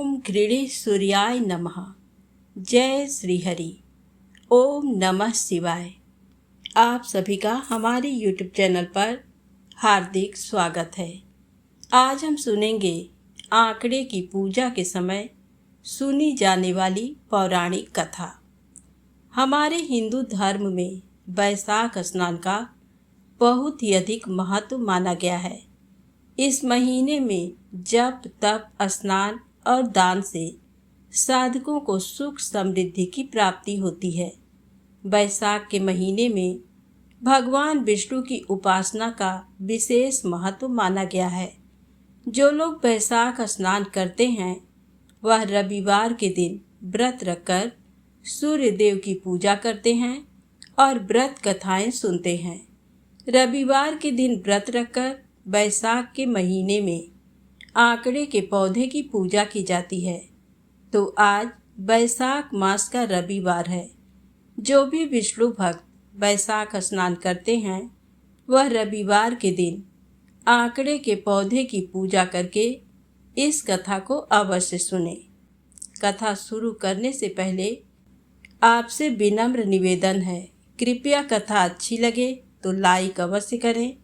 ओम गृणी सूर्याय नमः। जय श्री हरि। ओम नमः शिवाय। आप सभी का हमारे YouTube चैनल पर हार्दिक स्वागत है। आज हम सुनेंगे आंकड़े की पूजा के समय सुनी जाने वाली पौराणिक कथा। हमारे हिंदू धर्म में वैशाख स्नान का बहुत ही अधिक महत्व माना गया है। इस महीने में जप तप स्नान और दान से साधकों को सुख समृद्धि की प्राप्ति होती है। वैशाख के महीने में भगवान विष्णु की उपासना का विशेष महत्व माना गया है। जो लोग वैशाख स्नान करते हैं वह रविवार के दिन व्रत रखकर सूर्य देव की पूजा करते हैं और व्रत कथाएं सुनते हैं। रविवार के दिन व्रत रखकर वैशाख के महीने में आंकड़े के पौधे की पूजा की जाती है। तो आज वैशाख मास का रविवार है। जो भी विष्णु भक्त वैशाख स्नान करते हैं वह रविवार के दिन आंकड़े के पौधे की पूजा करके इस कथा को अवश्य सुने। कथा शुरू करने से पहले आपसे विनम्र निवेदन है, कृपया कथा अच्छी लगे तो लाइक अवश्य करें,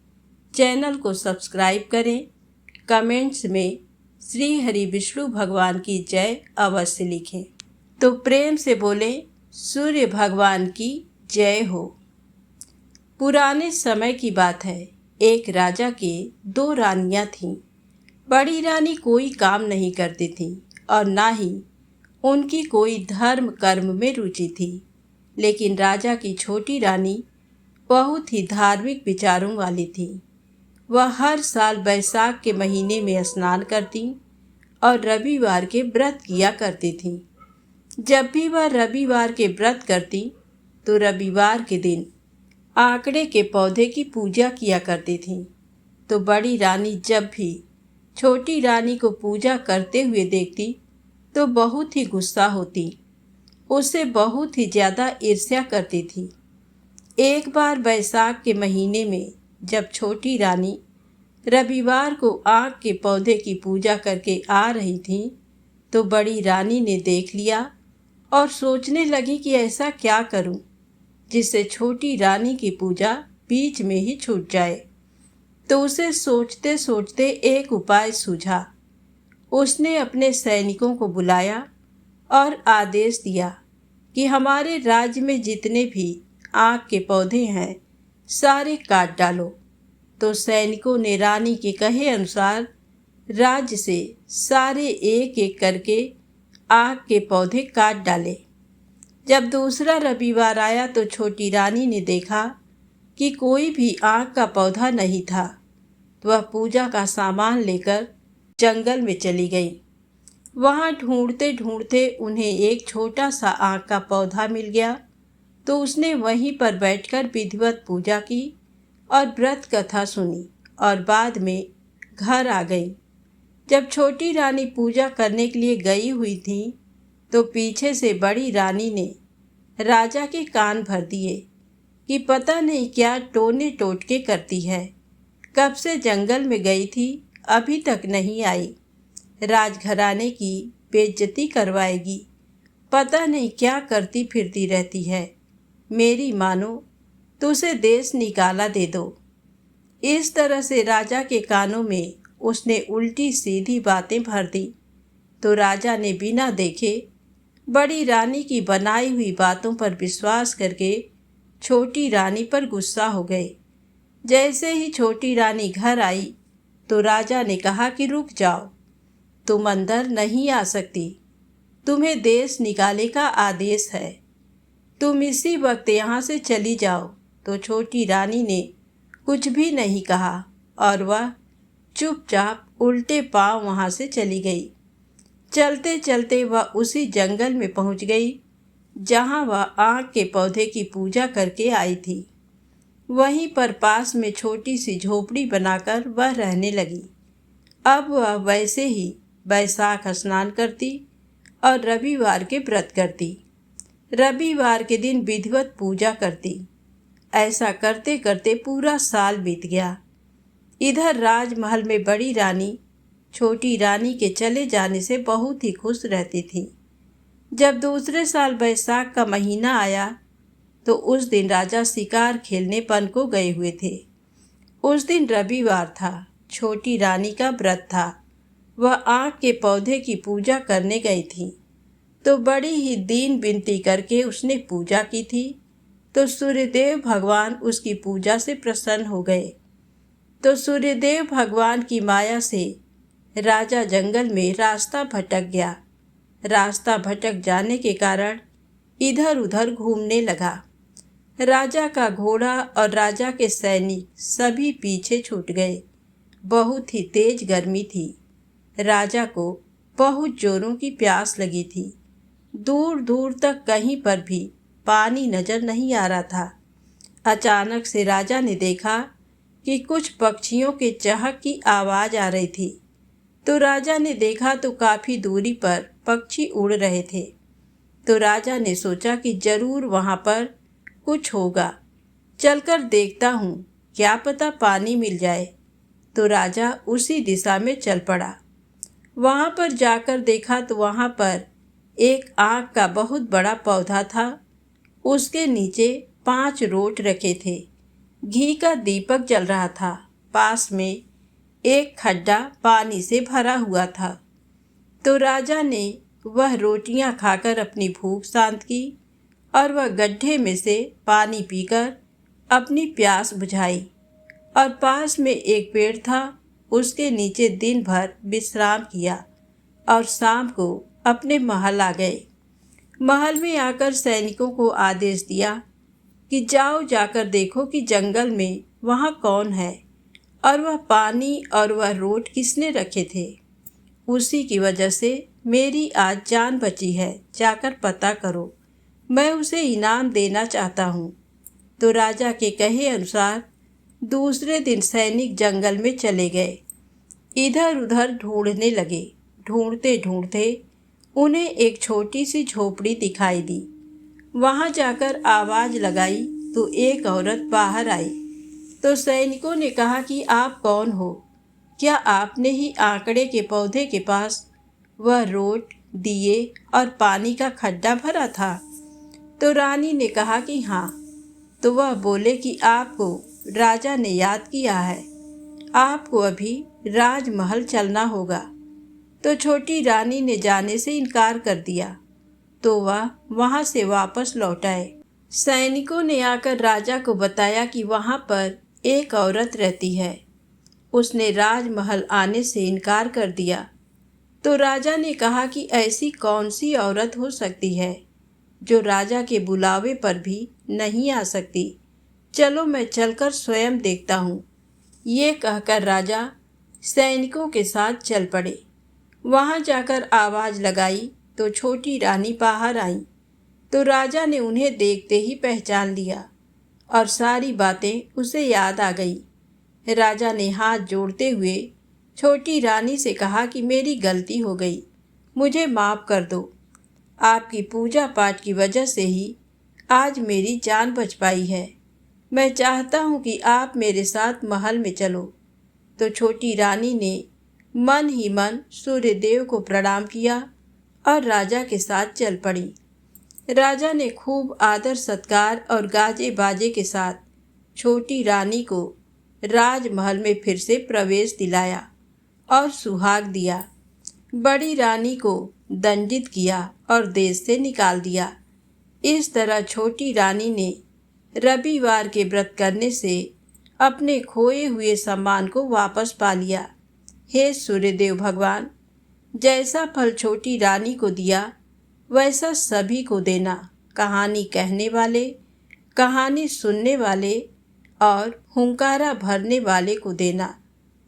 चैनल को सब्सक्राइब करें, कमेंट्स में श्री हरि विष्णु भगवान की जय अवश्य लिखें। तो प्रेम से बोले सूर्य भगवान की जय हो। पुराने समय की बात है। एक राजा के 2 रानियां थीं। बड़ी रानी कोई काम नहीं करती थी और ना ही उनकी कोई धर्म कर्म में रुचि थी। लेकिन राजा की छोटी रानी बहुत ही धार्मिक विचारों वाली थी। वह हर साल वैशाख के महीने में स्नान करती और रविवार के व्रत किया करती थी। जब भी वह रविवार के व्रत करती तो रविवार के दिन आंकड़े के पौधे की पूजा किया करती थी। तो बड़ी रानी जब भी छोटी रानी को पूजा करते हुए देखती तो बहुत ही गुस्सा होती, उससे बहुत ही ज़्यादा ईर्ष्या करती थी। एक बार वैशाख के महीने में जब छोटी रानी रविवार को आक के पौधे की पूजा करके आ रही थी तो बड़ी रानी ने देख लिया और सोचने लगी कि ऐसा क्या करूं जिससे छोटी रानी की पूजा बीच में ही छूट जाए। तो उसे सोचते सोचते एक उपाय सूझा। उसने अपने सैनिकों को बुलाया और आदेश दिया कि हमारे राज्य में जितने भी आक के पौधे हैं सारे काट डालो। तो सैनिकों ने रानी के कहे अनुसार राज्य से सारे एक एक करके आक के पौधे काट डाले। जब दूसरा रविवार आया तो छोटी रानी ने देखा कि कोई भी आक का पौधा नहीं था। वह पूजा का सामान लेकर जंगल में चली गई। वहाँ ढूंढते ढूंढते उन्हें एक छोटा सा आक का पौधा मिल गया। तो उसने वहीं पर बैठकर विधिवत पूजा की और व्रत कथा सुनी और बाद में घर आ गई। जब छोटी रानी पूजा करने के लिए गई हुई थी तो पीछे से बड़ी रानी ने राजा के कान भर दिए कि पता नहीं क्या टोने टोटके करती है, कब से जंगल में गई थी अभी तक नहीं आई, राजघराने की बेइज्जती करवाएगी, पता नहीं क्या करती फिरती रहती है, मेरी मानो तो उसे देश निकाला दे दो। इस तरह से राजा के कानों में उसने उल्टी सीधी बातें भर दी। तो राजा ने बिना देखे बड़ी रानी की बनाई हुई बातों पर विश्वास करके छोटी रानी पर गुस्सा हो गए। जैसे ही छोटी रानी घर आई तो राजा ने कहा कि रुक जाओ, तुम अंदर नहीं आ सकती, तुम्हें देश निकाले का आदेश है, तुम इसी वक्त यहाँ से चली जाओ। तो छोटी रानी ने कुछ भी नहीं कहा और वह चुपचाप उल्टे पांव वहाँ से चली गई। चलते चलते वह उसी जंगल में पहुँच गई जहाँ वह आक के पौधे की पूजा करके आई थी। वहीं पर पास में छोटी सी झोपड़ी बनाकर वह रहने लगी। अब वह वैसे ही वैशाख स्नान करती और रविवार के व्रत करती। रविवार के दिन विधिवत पूजा करती। ऐसा करते करते पूरा साल बीत गया। इधर राजमहल में बड़ी रानी छोटी रानी के चले जाने से बहुत ही खुश रहती थी। जब दूसरे साल बैसाख का महीना आया तो उस दिन राजा शिकार खेलने वन को गए हुए थे। उस दिन रविवार था। छोटी रानी का व्रत था। वह आक के पौधे की पूजा करने गई थी, तो बड़ी ही दीन विनती करके उसने पूजा की थी। तो सूर्यदेव भगवान उसकी पूजा से प्रसन्न हो गए। तो सूर्यदेव भगवान की माया से राजा जंगल में रास्ता भटक गया। रास्ता भटक जाने के कारण इधर उधर घूमने लगा। राजा का घोड़ा और राजा के सैनिक सभी पीछे छूट गए। बहुत ही तेज गर्मी थी। राजा को बहुत जोरों की प्यास लगी थी। दूर दूर तक कहीं पर भी पानी नजर नहीं आ रहा था। अचानक से राजा ने देखा कि कुछ पक्षियों के चहक की आवाज़ आ रही थी। तो राजा ने देखा तो काफ़ी दूरी पर पक्षी उड़ रहे थे। तो राजा ने सोचा कि जरूर वहाँ पर कुछ होगा, चलकर देखता हूँ, क्या पता पानी मिल जाए। तो राजा उसी दिशा में चल पड़ा। वहाँ पर जाकर देखा तो वहाँ पर एक आक का बहुत बड़ा पौधा था। उसके नीचे 5 रोट रखे थे। घी का दीपक जल रहा था। पास में एक खड्डा पानी से भरा हुआ था। तो राजा ने वह रोटियां खाकर अपनी भूख शांत की और वह गड्ढे में से पानी पीकर अपनी प्यास बुझाई। और पास में एक पेड़ था, उसके नीचे दिन भर विश्राम किया और शाम को अपने महल आ गए। महल में आकर सैनिकों को आदेश दिया कि जाओ जाकर देखो कि जंगल में वहाँ कौन है और वह पानी और वह रोट किसने रखे थे। उसी की वजह से मेरी आज जान बची है, जाकर पता करो, मैं उसे इनाम देना चाहता हूँ। तो राजा के कहे अनुसार दूसरे दिन सैनिक जंगल में चले गए। इधर उधर ढूंढने लगे। ढूंढते ढूंढते उन्हें एक छोटी सी झोपड़ी दिखाई दी। वहां जाकर आवाज़ लगाई तो एक औरत बाहर आई। तो सैनिकों ने कहा कि आप कौन हो? क्या आपने ही आंकड़े के पौधे के पास वह रोट, दिए और पानी का खड्डा भरा था? तो रानी ने कहा कि हाँ। तो वह बोले कि आपको राजा ने याद किया है, आपको अभी राजमहल चलना होगा। तो छोटी रानी ने जाने से इनकार कर दिया। तो वह वहाँ से वापस लौट आए। सैनिकों ने आकर राजा को बताया कि वहाँ पर एक औरत रहती है। उसने राजमहल आने से इनकार कर दिया। तो राजा ने कहा कि ऐसी कौन सी औरत हो सकती है जो राजा के बुलावे पर भी नहीं आ सकती। चलो मैं चलकर स्वयं देखता हूँ। ये कहकर राजा सैनिकों के साथ चल पड़े। वहाँ जाकर आवाज़ लगाई तो छोटी रानी बाहर आई। तो राजा ने उन्हें देखते ही पहचान लिया और सारी बातें उसे याद आ गई। राजा ने हाथ जोड़ते हुए छोटी रानी से कहा कि मेरी गलती हो गई, मुझे माफ़ कर दो। आपकी पूजा पाठ की वजह से ही आज मेरी जान बच पाई है। मैं चाहता हूँ कि आप मेरे साथ महल में चलो। तो छोटी रानी ने मन ही मन सूर्यदेव को प्रणाम किया और राजा के साथ चल पड़ी। राजा ने खूब आदर सत्कार और गाजे बाजे के साथ छोटी रानी को राजमहल में फिर से प्रवेश दिलाया और सुहाग दिया। बड़ी रानी को दंडित किया और देश से निकाल दिया। इस तरह छोटी रानी ने रविवार के व्रत करने से अपने खोए हुए सम्मान को वापस पा लिया। हे सूर्यदेव भगवान, जैसा फल छोटी रानी को दिया वैसा सभी को देना। कहानी कहने वाले, कहानी सुनने वाले और हुंकारा भरने वाले को देना।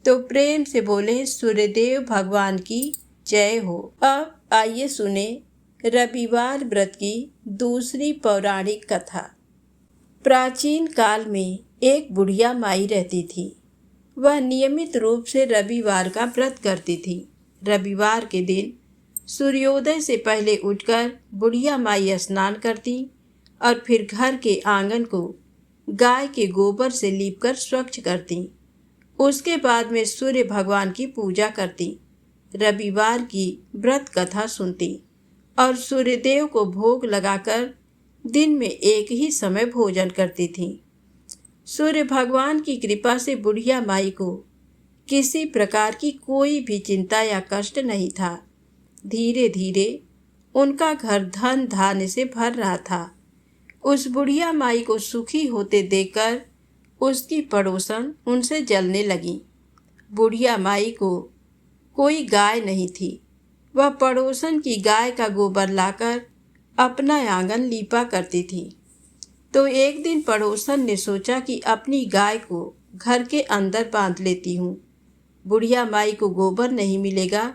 तो प्रेम से बोले सूर्यदेव भगवान की जय हो। अब आइए सुने रविवार व्रत की दूसरी पौराणिक कथा। प्राचीन काल में एक बुढ़िया माई रहती थी। वह नियमित रूप से रविवार का व्रत करती थी। रविवार के दिन सूर्योदय से पहले उठकर बुढ़िया माई स्नान करती और फिर घर के आंगन को गाय के गोबर से लीपकर स्वच्छ करती। उसके बाद में सूर्य भगवान की पूजा करती। रविवार की व्रत कथा सुनती और सूर्यदेव को भोग लगाकर दिन में एक ही समय भोजन करती थीं। सूर्य भगवान की कृपा से बुढ़िया माई को किसी प्रकार की कोई भी चिंता या कष्ट नहीं था। धीरे धीरे उनका घर धन धान्य से भर रहा था। उस बुढ़िया माई को सुखी होते देखकर उसकी पड़ोसन उनसे जलने लगी। बुढ़िया माई को कोई गाय नहीं थी। वह पड़ोसन की गाय का गोबर लाकर अपना आंगन लीपा करती थी। तो एक दिन पड़ोसन ने सोचा कि अपनी गाय को घर के अंदर बांध लेती हूँ। बुढ़िया माई को गोबर नहीं मिलेगा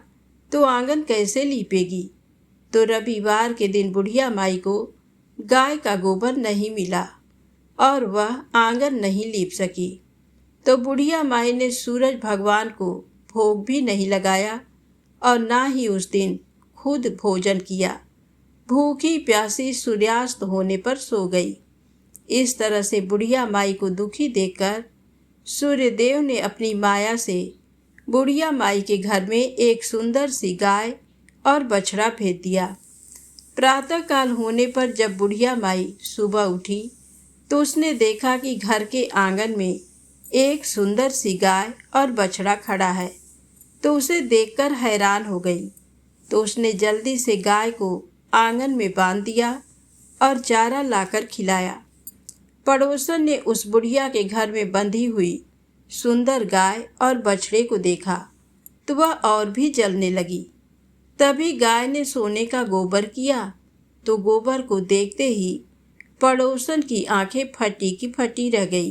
तो आंगन कैसे लीपेगी। तो रविवार के दिन बुढ़िया माई को गाय का गोबर नहीं मिला और वह आंगन नहीं लीप सकी। तो बुढ़िया माई ने सूरज भगवान को भोग भी नहीं लगाया और ना ही उस दिन खुद भोजन किया। भूखी प्यासी सूर्यास्त होने पर सो गई। इस तरह से बुढ़िया माई को दुखी देखकर सूर्यदेव ने अपनी माया से बुढ़िया माई के घर में एक सुंदर सी गाय और बछड़ा भेज दिया। प्रातःकाल होने पर जब बुढ़िया माई सुबह उठी तो उसने देखा कि घर के आंगन में एक सुंदर सी गाय और बछड़ा खड़ा है। तो उसे देखकर हैरान हो गई। तो उसने जल्दी से गाय को आंगन में बांध दिया और चारा लाकर खिलाया। पड़ोसन ने उस बुढ़िया के घर में बंधी हुई सुंदर गाय और बछड़े को देखा तो वह और भी जलने लगी। तभी गाय ने सोने का गोबर किया तो गोबर को देखते ही पड़ोसन की आंखें फटी की फटी रह गई।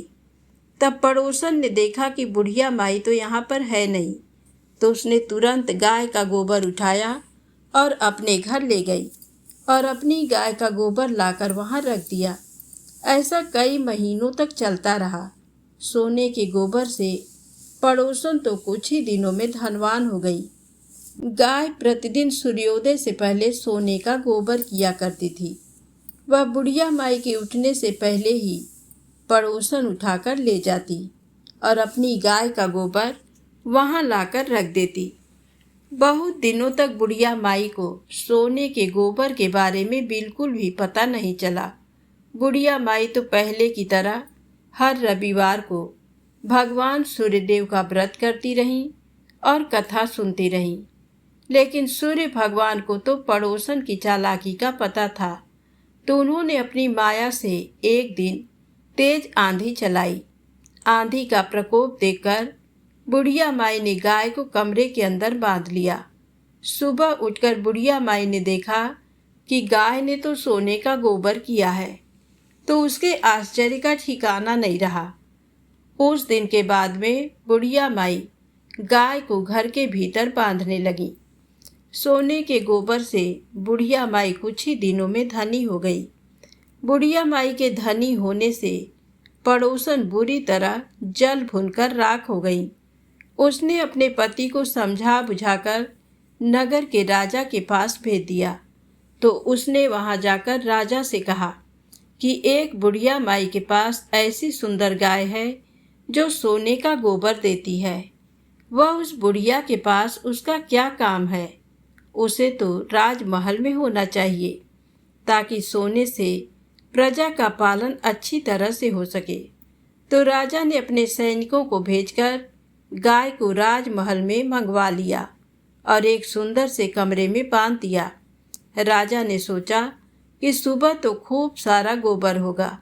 तब पड़ोसन ने देखा कि बुढ़िया माई तो यहाँ पर है नहीं। तो उसने तुरंत गाय का गोबर उठाया और अपने घर ले गई और अपनी गाय का गोबर लाकर वहाँ रख दिया। ऐसा कई महीनों तक चलता रहा। सोने के गोबर से पड़ोसन तो कुछ ही दिनों में धनवान हो गई। गाय प्रतिदिन सूर्योदय से पहले सोने का गोबर किया करती थी। वह बुढ़िया माई के उठने से पहले ही पड़ोसन उठाकर ले जाती और अपनी गाय का गोबर वहाँ लाकर रख देती। बहुत दिनों तक बुढ़िया माई को सोने के गोबर के बारे में बिल्कुल भी पता नहीं चला। बुढ़िया माई तो पहले की तरह हर रविवार को भगवान सूर्यदेव का व्रत करती रहीं और कथा सुनती रहीं। लेकिन सूर्य भगवान को तो पड़ोसन की चालाकी का पता था। तो उन्होंने अपनी माया से एक दिन तेज आंधी चलाई। आंधी का प्रकोप देखकर बुढ़िया माई ने गाय को कमरे के अंदर बांध लिया। सुबह उठकर बुढ़िया माई ने देखा कि गाय ने तो सोने का गोबर किया है। तो उसके आश्चर्य का ठिकाना नहीं रहा। उस दिन के बाद में बुढ़िया माई गाय को घर के भीतर बांधने लगी। सोने के गोबर से बुढ़िया माई कुछ ही दिनों में धनी हो गई। बुढ़िया माई के धनी होने से पड़ोसन बुरी तरह जल भुनकर राख हो गई। उसने अपने पति को समझा बुझाकर नगर के राजा के पास भेज दिया। तो उसने वहां जाकर राजा से कहा कि एक बुढ़िया माई के पास ऐसी सुंदर गाय है जो सोने का गोबर देती है। वह उस बुढ़िया के पास उसका क्या काम है। उसे तो राजमहल में होना चाहिए ताकि सोने से प्रजा का पालन अच्छी तरह से हो सके। तो राजा ने अपने सैनिकों को भेजकर गाय को राजमहल में मंगवा लिया और एक सुंदर से कमरे में बांध दिया। राजा ने सोचा कि सुबह तो खूब सारा गोबर होगा।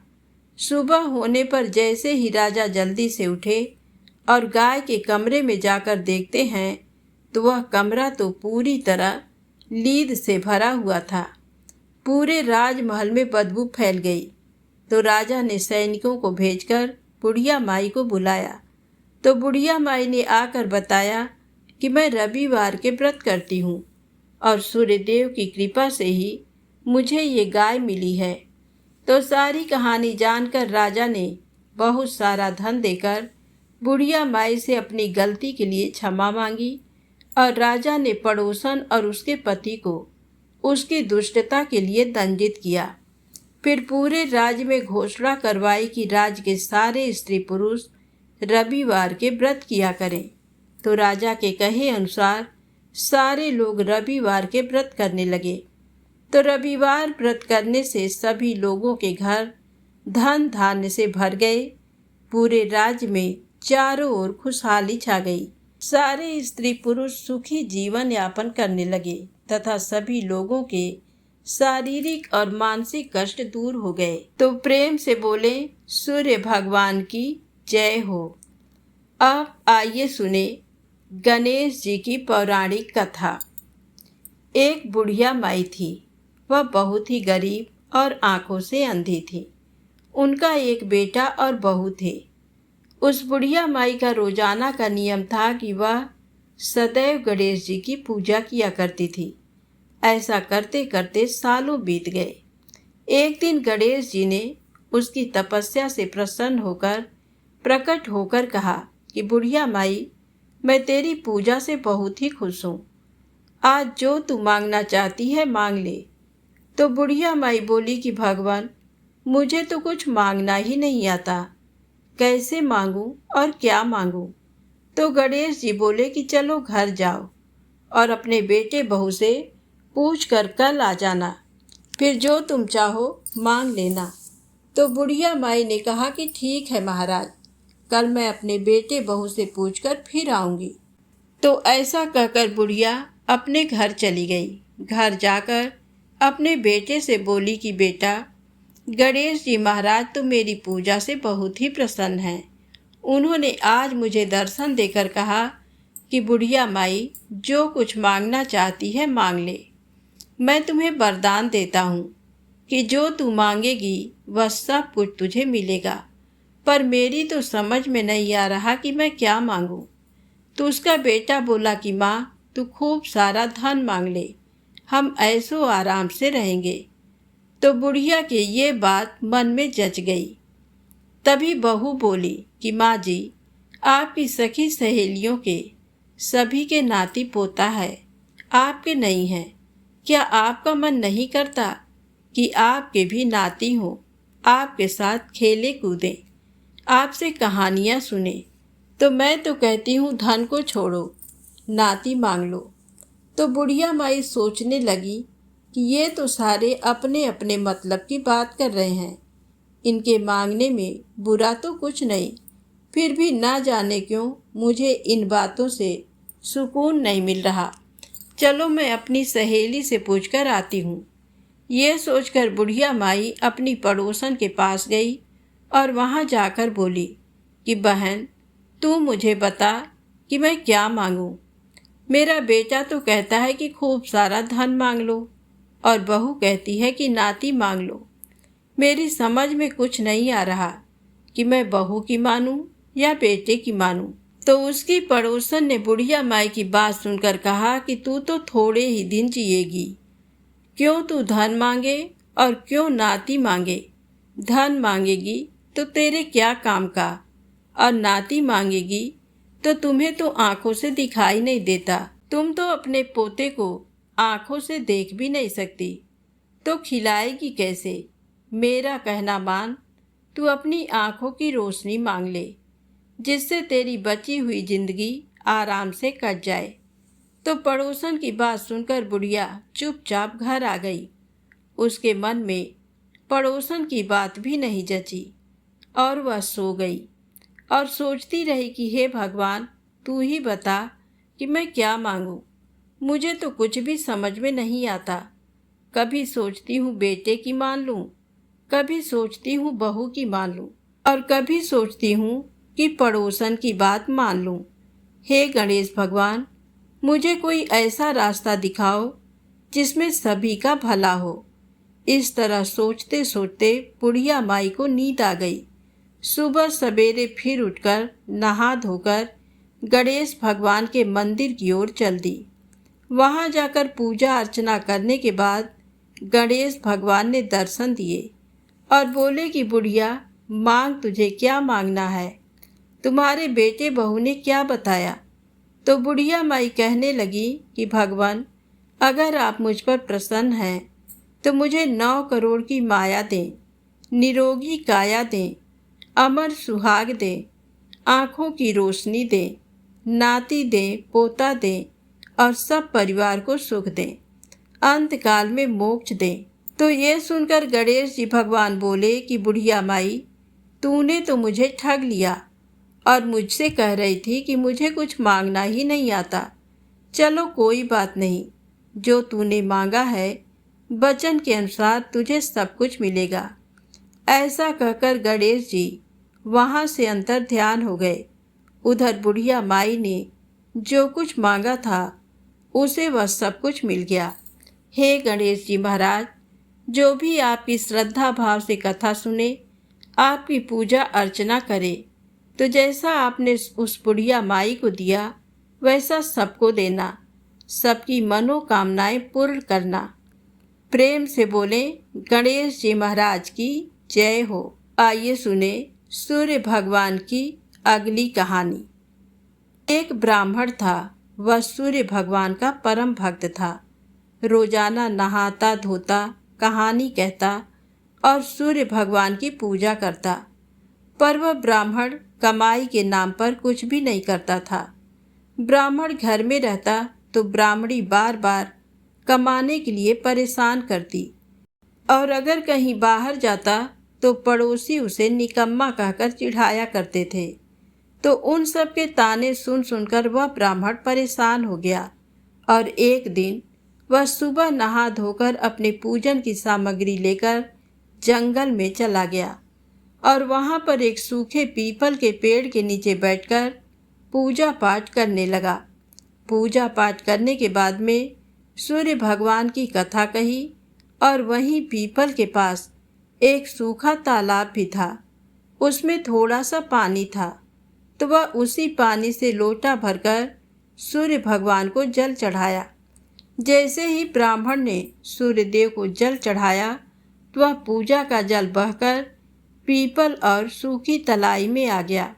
सुबह होने पर जैसे ही राजा जल्दी से उठे और गाय के कमरे में जाकर देखते हैं तो वह कमरा तो पूरी तरह लीद से भरा हुआ था। पूरे राजमहल में बदबू फैल गई। तो राजा ने सैनिकों को भेजकर बुढ़िया माई को बुलाया। तो बुढ़िया माई ने आकर बताया कि मैं रविवार के व्रत करती हूँ और सूर्यदेव की कृपा से ही मुझे ये गाय मिली है। तो सारी कहानी जानकर राजा ने बहुत सारा धन देकर बुढ़िया माई से अपनी गलती के लिए क्षमा मांगी और राजा ने पड़ोसन और उसके पति को उसकी दुष्टता के लिए दंडित किया। फिर पूरे राज्य में घोषणा करवाई कि राज्य के सारे स्त्री पुरुष रविवार के व्रत किया करें। तो राजा के कहे अनुसार सारे लोग रविवार के व्रत करने लगे। तो रविवार व्रत करने से सभी लोगों के घर धन धान्य से भर गए। पूरे राज्य में चारों ओर खुशहाली छा गई। सारे स्त्री पुरुष सुखी जीवन यापन करने लगे तथा सभी लोगों के शारीरिक और मानसिक कष्ट दूर हो गए। तो प्रेम से बोले सूर्य भगवान की जय हो। अब आइए सुने गणेश जी की पौराणिक कथा। एक बुढ़िया माई थी। वह बहुत ही गरीब और आंखों से अंधी थी। उनका एक बेटा और बहू थे। उस बुढ़िया माई का रोजाना का नियम था कि वह सदैव गणेश जी की पूजा किया करती थी। ऐसा करते करते सालों बीत गए। एक दिन गणेश जी ने उसकी तपस्या से प्रसन्न होकर प्रकट होकर कहा कि बुढ़िया माई, मैं तेरी पूजा से बहुत ही खुश हूँ। आज जो तू मांगना चाहती है मांग ले। तो बुढ़िया माई बोली कि भगवान, मुझे तो कुछ मांगना ही नहीं आता, कैसे मांगूं और क्या मांगूं। तो गणेश जी बोले कि चलो घर जाओ और अपने बेटे बहू से पूछ कर कल आ जाना, फिर जो तुम चाहो मांग लेना। तो बुढ़िया माई ने कहा कि ठीक है महाराज, कल मैं अपने बेटे बहू से पूछकर फिर आऊंगी। तो ऐसा कहकर बुढ़िया अपने घर चली गई। घर जाकर अपने बेटे से बोली कि बेटा, गणेश जी महाराज तो मेरी पूजा से बहुत ही प्रसन्न हैं। उन्होंने आज मुझे दर्शन देकर कहा कि बुढ़िया माई, जो कुछ मांगना चाहती है मांग ले। मैं तुम्हें वरदान देता हूँ कि जो तू मांगेगी वह सब कुछ तुझे मिलेगा। पर मेरी तो समझ में नहीं आ रहा कि मैं क्या मांगूँ। तो उसका बेटा बोला कि माँ, तू खूब सारा धन मांग ले, हम ऐसो आराम से रहेंगे। तो बुढ़िया के ये बात मन में जच गई। तभी बहू बोली कि माँ जी, आपकी सखी सहेलियों के सभी के नाती पोता है, आपके नहीं है। क्या आपका मन नहीं करता कि आपके भी नाती हों, आपके साथ खेले कूदें, आपसे कहानियाँ सुने। तो मैं तो कहती हूँ धन को छोड़ो, नाती मांग लो। तो बुढ़िया माई सोचने लगी कि ये तो सारे अपने अपने मतलब की बात कर रहे हैं, इनके मांगने में बुरा तो कुछ नहीं। फिर भी ना जाने क्यों मुझे इन बातों से सुकून नहीं मिल रहा। चलो मैं अपनी सहेली से पूछकर आती हूँ। ये सोचकर बुढ़िया माई अपनी पड़ोसन के पास गई और वहाँ जाकर बोली कि बहन, तू मुझे बता कि मैं क्या मांगूँ। मेरा बेटा तो कहता है कि खूब सारा धन मांग लो और बहू कहती है कि नाती मांग लो। मेरी समझ में कुछ नहीं आ रहा कि मैं बहू की मानूं या बेटे की मानूं। तो उसकी पड़ोसन ने बुढ़िया माई की बात सुनकर कहा कि तू तो थोड़े ही दिन जिएगी, क्यों तू धन मांगे और क्यों नाती मांगे। धन मांगेगी तो तेरे क्या काम का, और नाती मांगेगी तो तुम्हें तो आंखों से दिखाई नहीं देता। तुम तो अपने पोते को आंखों से देख भी नहीं सकती, तो खिलाएगी कैसे। मेरा कहना मान, तू अपनी आंखों की रोशनी मांग ले, जिससे तेरी बची हुई जिंदगी आराम से कट जाए। तो पड़ोसन की बात सुनकर बुढ़िया चुपचाप घर आ गई। उसके मन में पड़ोसन की बात भी नहीं जची और वह सो गई और सोचती रही कि हे भगवान, तू ही बता कि मैं क्या मांगूं। मुझे तो कुछ भी समझ में नहीं आता। कभी सोचती हूँ बेटे की मान लूँ, कभी सोचती हूँ बहू की मान लूँ, और कभी सोचती हूँ कि पड़ोसन की बात मान लूँ। हे गणेश भगवान, मुझे कोई ऐसा रास्ता दिखाओ जिसमें सभी का भला हो। इस तरह सोचते सोचते बुढ़िया माई को नींद आ गई। सुबह सवेरे फिर उठकर नहा धोकर गणेश भगवान के मंदिर की ओर चल दी। वहाँ जाकर पूजा अर्चना करने के बाद गणेश भगवान ने दर्शन दिए और बोले कि बुढ़िया, मांग, तुझे क्या मांगना है। तुम्हारे बेटे बहू ने क्या बताया। तो बुढ़िया माई कहने लगी कि भगवान, अगर आप मुझ पर प्रसन्न हैं तो मुझे 9 करोड़ की माया दें, निरोगी काया दें, अमर सुहाग दें, आँखों की रोशनी दें, नाती दें, पोता दें और सब परिवार को सुख दें, अंतकाल में मोक्ष दें। तो ये सुनकर गणेश जी भगवान बोले कि बुढ़िया माई, तूने तो मुझे ठग लिया और मुझसे कह रही थी कि मुझे कुछ मांगना ही नहीं आता। चलो कोई बात नहीं, जो तूने मांगा है वचन के अनुसार तुझे सब कुछ मिलेगा। ऐसा कहकर गणेश जी वहाँ से अंतर ध्यान हो गए। उधर बुढ़िया माई ने जो कुछ मांगा था उसे वह सब कुछ मिल गया। हे गणेश जी महाराज, जो भी आपकी श्रद्धा भाव से कथा सुने, आपकी पूजा अर्चना करे, तो जैसा आपने उस बुढ़िया माई को दिया वैसा सबको देना, सबकी मनोकामनाएं पूर्ण करना। प्रेम से बोले गणेश जी महाराज की जय हो। आइए सुने सूर्य भगवान की अगली कहानी। एक ब्राह्मण था, वह सूर्य भगवान का परम भक्त था। रोजाना नहाता धोता, कहानी कहता और सूर्य भगवान की पूजा करता। पर वह ब्राह्मण कमाई के नाम पर कुछ भी नहीं करता था। ब्राह्मण घर में रहता तो ब्राह्मणी बार बार कमाने के लिए परेशान करती, और अगर कहीं बाहर जाता तो पड़ोसी उसे निकम्मा कहकर चिढ़ाया करते थे। तो उन सब के ताने सुन सुनकर वह ब्राह्मण परेशान हो गया और एक दिन वह सुबह नहा धोकर अपने पूजन की सामग्री लेकर जंगल में चला गया और वहाँ पर एक सूखे पीपल के पेड़ के नीचे बैठकर पूजा पाठ करने लगा। पूजा पाठ करने के बाद में सूर्य भगवान की कथा कही और वहीं पीपल के पास एक सूखा तालाब भी था। उसमें थोड़ा सा पानी था, तो वह उसी पानी से लोटा भरकर सूर्य भगवान को जल चढ़ाया। जैसे ही ब्राह्मण ने सूर्यदेव को जल चढ़ाया तो वह पूजा का जल बहकर पीपल और सूखी तलाई में आ गया।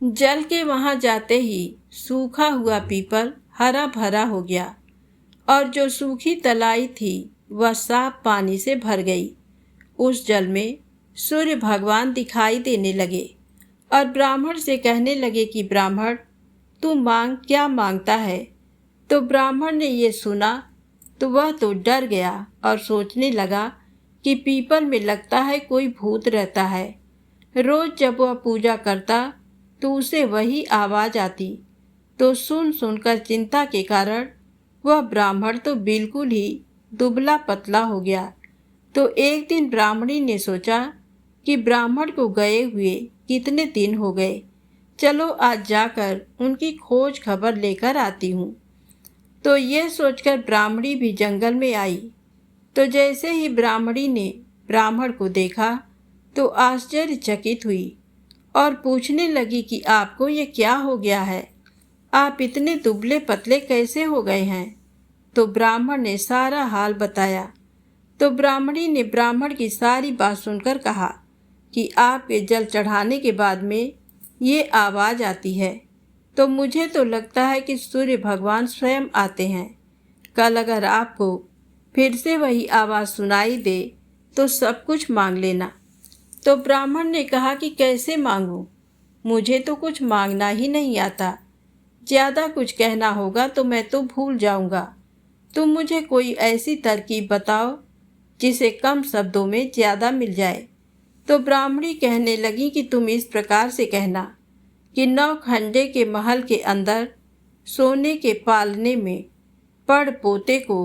जल के वहाँ जाते ही सूखा हुआ पीपल हरा भरा हो गया और जो सूखी तलाई थी वह साफ पानी से भर गई। उस जल में सूर्य भगवान दिखाई देने लगे और ब्राह्मण से कहने लगे कि ब्राह्मण, तू मांग क्या मांगता है। तो ब्राह्मण ने ये सुना तो वह तो डर गया और सोचने लगा कि पीपल में लगता है कोई भूत रहता है। रोज जब वह पूजा करता तो उसे वही आवाज़ आती। तो सुन सुनकर चिंता के कारण वह ब्राह्मण तो बिल्कुल ही दुबला पतला हो गया। तो एक दिन ब्राह्मणी ने सोचा कि ब्राह्मण को गए हुए कितने दिन हो गए, चलो आज जाकर उनकी खोज खबर लेकर आती हूँ। तो ये सोचकर ब्राह्मणी भी जंगल में आई। तो जैसे ही ब्राह्मणी ने ब्राह्मण को देखा तो आश्चर्यचकित हुई और पूछने लगी कि आपको ये क्या हो गया है, आप इतने दुबले पतले कैसे हो गए हैं। तो ब्राह्मण ने सारा हाल बताया। तो ब्राह्मणी ने ब्राह्मण की सारी बात सुनकर कहा कि आपके जल चढ़ाने के बाद में ये आवाज़ आती है, तो मुझे तो लगता है कि सूर्य भगवान स्वयं आते हैं। कल अगर आपको फिर से वही आवाज़ सुनाई दे तो सब कुछ मांग लेना। तो ब्राह्मण ने कहा कि कैसे मांगूं, मुझे तो कुछ मांगना ही नहीं आता। ज़्यादा कुछ कहना होगा तो मैं तो भूल जाऊंगा। तुम मुझे कोई ऐसी तरकीब बताओ जिसे कम शब्दों में ज़्यादा मिल जाए। तो ब्राह्मणी कहने लगी कि तुम इस प्रकार से कहना कि 9 खंडे के महल के अंदर सोने के पालने में पड़ पोते को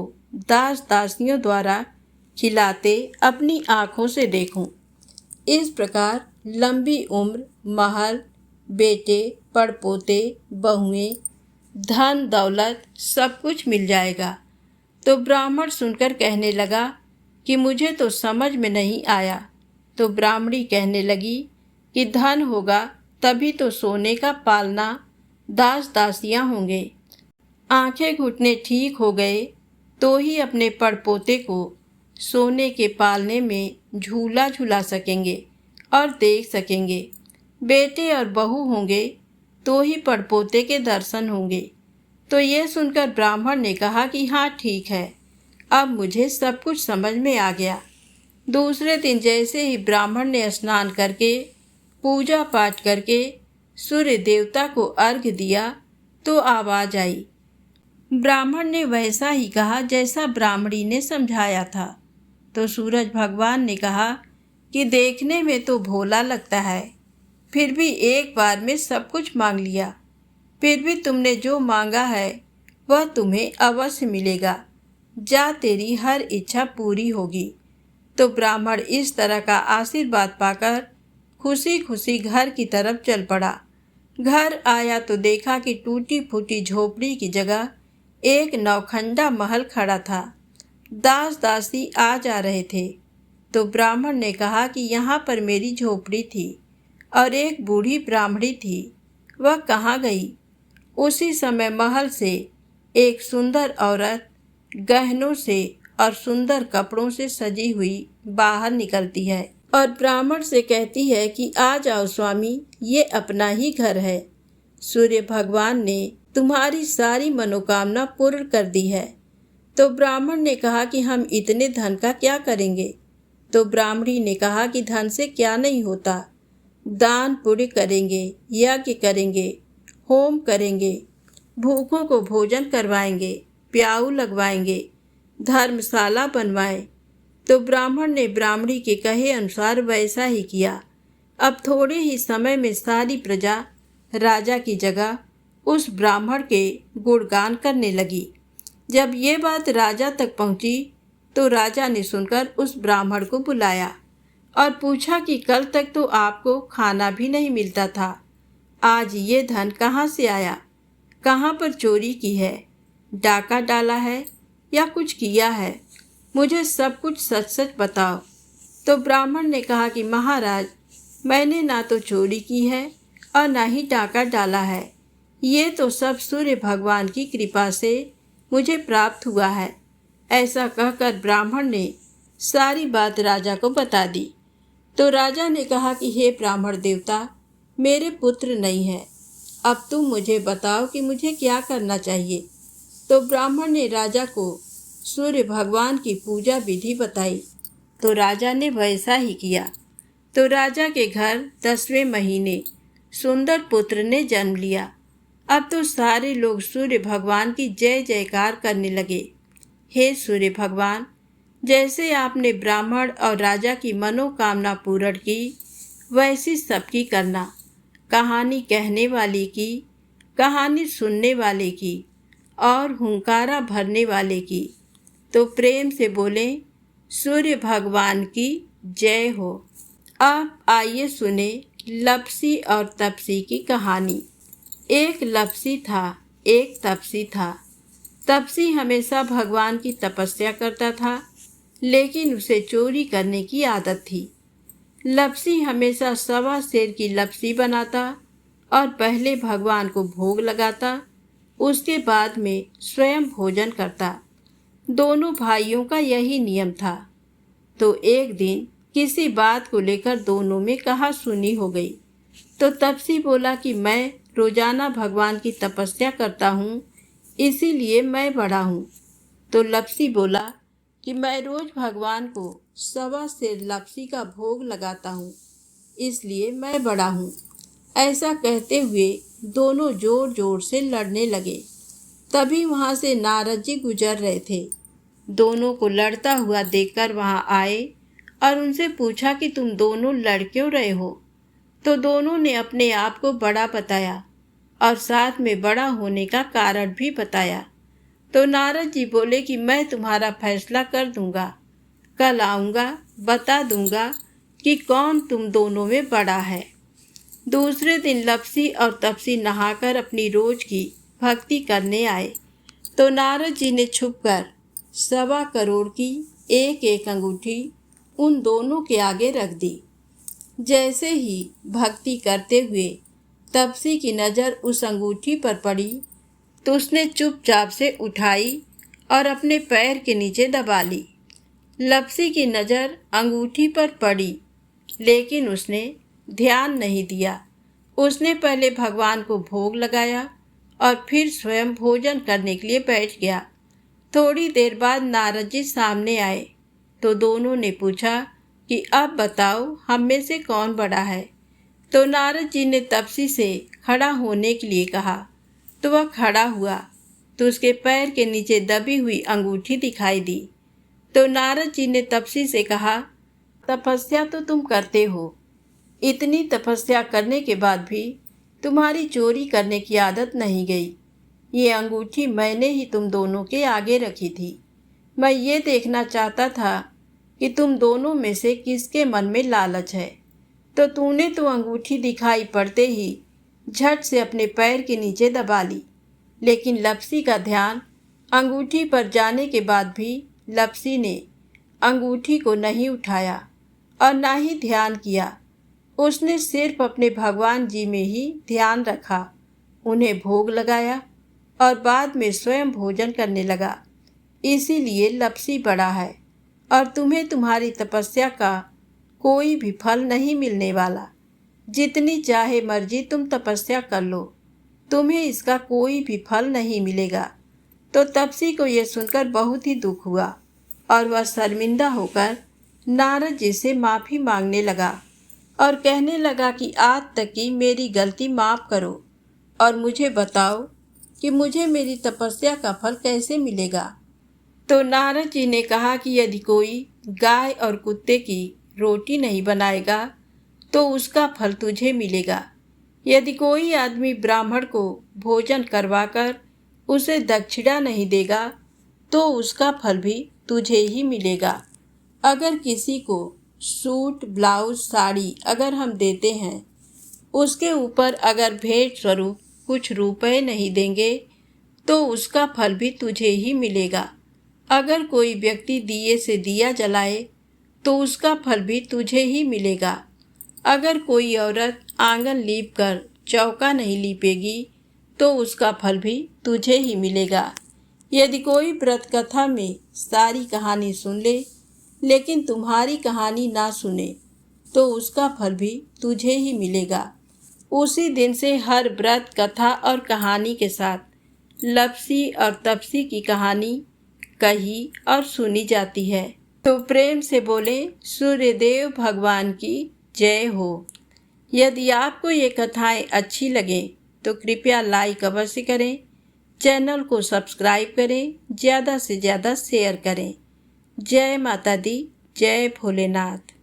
दास दासियों द्वारा खिलाते अपनी आँखों से देखूं। इस प्रकार लंबी उम्र, महल, बेटे, पड़पोते, बहुएं, धन दौलत सब कुछ मिल जाएगा। तो ब्राह्मण सुनकर कहने लगा कि मुझे तो समझ में नहीं आया। तो ब्राह्मणी कहने लगी कि धन होगा तभी तो सोने का पालना, दास दासियां होंगे। आंखें घुटने ठीक हो गए तो ही अपने पड़पोते को सोने के पालने में झूला झूला सकेंगे और देख सकेंगे। बेटे और बहू होंगे तो ही पड़पोते के दर्शन होंगे। तो ये सुनकर ब्राह्मण ने कहा कि हाँ ठीक है, अब मुझे सब कुछ समझ में आ गया। दूसरे दिन जैसे ही ब्राह्मण ने स्नान करके पूजा पाठ करके सूर्य देवता को अर्घ्य दिया तो आवाज़ आई, ब्राह्मण ने वैसा ही कहा जैसा ब्राह्मणी ने समझाया था। तो सूरज भगवान ने कहा कि देखने में तो भोला लगता है, फिर भी एक बार में सब कुछ मांग लिया। फिर भी तुमने जो मांगा है वह तुम्हें अवश्य मिलेगा। जा, तेरी हर इच्छा पूरी होगी। तो ब्राह्मण इस तरह का आशीर्वाद पाकर खुशी खुशी घर की तरफ चल पड़ा। घर आया तो देखा कि टूटी फूटी झोपड़ी की जगह एक नौखंडा महल खड़ा था। दास दासी आ जा रहे थे। तो ब्राह्मण ने कहा कि यहाँ पर मेरी झोपड़ी थी और एक बूढ़ी ब्राह्मणी थी, वह कहाँ गई? उसी समय महल से एक सुंदर औरत गहनों से और सुंदर कपड़ों से सजी हुई बाहर निकलती है और ब्राह्मण से कहती है कि आ जाओ स्वामी, ये अपना ही घर है। सूर्य भगवान ने तुम्हारी सारी मनोकामना पूर्ण कर दी है। तो ब्राह्मण ने कहा कि हम इतने धन का क्या करेंगे? तो ब्राह्मणी ने कहा कि धन से क्या नहीं होता, दान पुण्य करेंगे, यज्ञ करेंगे, होम करेंगे, भूखों को भोजन करवाएंगे, प्याऊ लगवाएंगे, धर्मशाला बनवाएं। तो ब्राह्मण ने ब्राह्मणी के कहे अनुसार वैसा ही किया। अब थोड़े ही समय में सारी प्रजा राजा की जगह उस ब्राह्मण के गुणगान करने लगी। जब ये बात राजा तक पहुंची तो राजा ने सुनकर उस ब्राह्मण को बुलाया और पूछा कि कल तक तो आपको खाना भी नहीं मिलता था, आज ये धन कहाँ से आया? कहाँ पर चोरी की है? डाका डाला है या कुछ किया है? मुझे सब कुछ सच सच बताओ। तो ब्राह्मण ने कहा कि महाराज, मैंने ना तो चोरी की है और ना ही डाका डाला है। ये तो सब सूर्य भगवान की कृपा से मुझे प्राप्त हुआ है। ऐसा कहकर ब्राह्मण ने सारी बात राजा को बता दी। तो राजा ने कहा कि हे ब्राह्मण देवता, मेरे पुत्र नहीं है, अब तुम मुझे बताओ कि मुझे क्या करना चाहिए। तो ब्राह्मण ने राजा को सूर्य भगवान की पूजा विधि बताई। तो राजा ने वैसा ही किया। तो राजा के घर 10वें महीने सुंदर पुत्र ने जन्म लिया। अब तो सारे लोग सूर्य भगवान की जय जयकार करने लगे। हे सूर्य भगवान, जैसे आपने ब्राह्मण और राजा की मनोकामना पूर्ण की, वैसी सबकी करना। कहानी कहने वाले की, कहानी सुनने वाले की और हुंकारा भरने वाले की। तो प्रेम से बोले, सूर्य भगवान की जय हो। अब आइए सुने लपसी और तपसी की कहानी। एक लपसी था, एक तपसी था। तपसी हमेशा भगवान की तपस्या करता था, लेकिन उसे चोरी करने की आदत थी। लपसी हमेशा सवा सेर की लपसी बनाता और पहले भगवान को भोग लगाता, उसके बाद में स्वयं भोजन करता। दोनों भाइयों का यही नियम था। तो एक दिन किसी बात को लेकर दोनों में कहासुनी हो गई। तो तपसी बोला कि मैं रोजाना भगवान की तपस्या करता हूँ, इसीलिए मैं बड़ा हूँ। तो लपसी बोला कि मैं रोज भगवान को सवा सेर लपसी का भोग लगाता हूँ, इसलिए मैं बड़ा हूँ। ऐसा कहते हुए दोनों जोर जोर से लड़ने लगे। तभी वहाँ से नारद जी गुजर रहे थे। दोनों को लड़ता हुआ देखकर वहाँ आए और उनसे पूछा कि तुम दोनों लड़ क्यों रहे हो? तो दोनों ने अपने आप को बड़ा बताया और साथ में बड़ा होने का कारण भी बताया। तो नारद जी बोले कि मैं तुम्हारा फैसला कर दूंगा, कल आऊँगा, बता दूंगा कि कौन तुम दोनों में बड़ा है। दूसरे दिन लपसी और तपसी नहाकर अपनी रोज की भक्ति करने आए। तो नारद जी ने छुपकर 1.25 करोड़ की एक एक अंगूठी उन दोनों के आगे रख दी। जैसे ही भक्ति करते हुए तपसी की नज़र उस अंगूठी पर पड़ी तो उसने चुपचाप से उठाई और अपने पैर के नीचे दबा ली। लपसी की नज़र अंगूठी पर पड़ी, लेकिन उसने ध्यान नहीं दिया। उसने पहले भगवान को भोग लगाया और फिर स्वयं भोजन करने के लिए बैठ गया। थोड़ी देर बाद नारद जी सामने आए तो दोनों ने पूछा कि अब बताओ हम में से कौन बड़ा है। तो नारद जी ने तपसी से खड़ा होने के लिए कहा तो वह खड़ा हुआ। तो उसके पैर के नीचे दबी हुई अंगूठी दिखाई दी। तो नारद जी ने तपसी से कहा, तपस्या तो तुम करते हो, इतनी तपस्या करने के बाद भी तुम्हारी चोरी करने की आदत नहीं गई। ये अंगूठी मैंने ही तुम दोनों के आगे रखी थी। मैं ये देखना चाहता था कि तुम दोनों में से किसके मन में लालच है। तो तूने तो अंगूठी दिखाई पड़ते ही झट से अपने पैर के नीचे दबा ली। लेकिन लपसी का ध्यान अंगूठी पर जाने के बाद भी लपसी ने अंगूठी को नहीं उठाया और ना ही ध्यान किया। उसने सिर्फ अपने भगवान जी में ही ध्यान रखा, उन्हें भोग लगाया और बाद में स्वयं भोजन करने लगा। इसीलिए लपसी बड़ा है और तुम्हें तुम्हारी तपस्या का कोई भी फल नहीं मिलने वाला। जितनी चाहे मर्जी तुम तपस्या कर लो, तुम्हें इसका कोई भी फल नहीं मिलेगा। तो तपसी को यह सुनकर बहुत ही दुख हुआ और वह शर्मिंदा होकर नारद जी से माफ़ी मांगने लगा और कहने लगा कि आज तक की मेरी गलती माफ़ करो और मुझे बताओ कि मुझे मेरी तपस्या का फल कैसे मिलेगा। तो नारद जी ने कहा कि यदि कोई गाय और कुत्ते की रोटी नहीं बनाएगा तो उसका फल तुझे मिलेगा। यदि कोई आदमी ब्राह्मण को भोजन करवाकर उसे दक्षिणा नहीं देगा तो उसका फल भी तुझे ही मिलेगा। अगर किसी को सूट, ब्लाउज, साड़ी अगर हम देते हैं, उसके ऊपर अगर भेंट स्वरूप कुछ रुपए नहीं देंगे तो उसका फल भी तुझे ही मिलेगा। अगर कोई व्यक्ति दिए से दिया जलाए तो उसका फल भी तुझे ही मिलेगा। अगर कोई औरत आंगन लीप कर चौका नहीं लीपेगी तो उसका फल भी तुझे ही मिलेगा। यदि कोई व्रत कथा में सारी कहानी सुन ले लेकिन तुम्हारी कहानी ना सुने तो उसका फल भी तुझे ही मिलेगा। उसी दिन से हर व्रत कथा और कहानी के साथ लपसी और तपसी की कहानी कही और सुनी जाती है। तो प्रेम से बोले सूर्यदेव भगवान की जय हो। यदि आपको ये कथाएं अच्छी लगे तो कृपया लाइक अवश्य करें, चैनल को सब्सक्राइब करें, ज़्यादा से ज़्यादा शेयर करें। जय माता दी, जय भोलेनाथ।